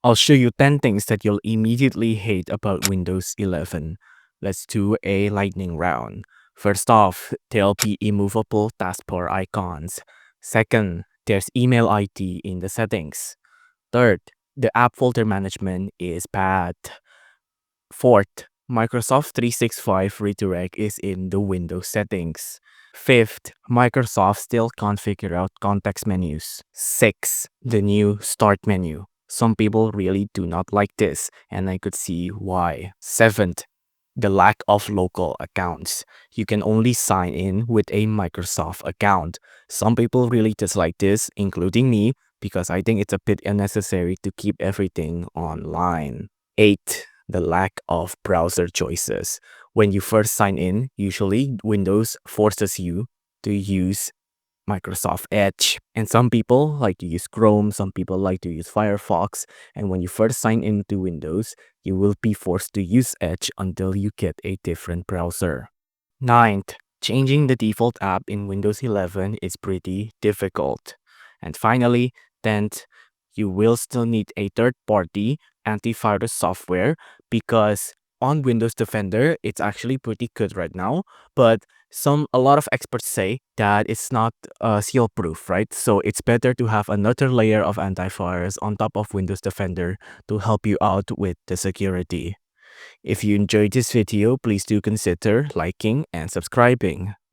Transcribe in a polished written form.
I'll show you 10 things that you'll immediately hate about Windows 11. Let's do a lightning round. First off, there'll be immovable taskbar icons. Second, there's email ID in the settings. Third, the app folder management is bad. Fourth, Microsoft 365 redirect is in the Windows settings. Fifth, Microsoft still can't figure out context menus. Six, the new start menu. Some people really do not like this, and I could see why. Seventh, the lack of local accounts. You can only sign in with a Microsoft account. Some people really dislike this, including me, because I think it's a bit unnecessary to keep everything online. 8. The lack of browser choices. When you first sign in, usually Windows forces you to use Microsoft Edge. And some people like to use Chrome, some people like to use Firefox. And when you first sign into Windows, you will be forced to use Edge until you get a different browser. Ninth, changing the default app in Windows 11 is pretty difficult. And finally, 10th, you will still need a third-party antivirus software because on Windows Defender, it's actually pretty good right now, but a lot of experts say that it's not seal proof, right? So it's better to have another layer of antivirus on top of Windows Defender to help you out with the security. If you enjoyed this video, please do consider liking and subscribing.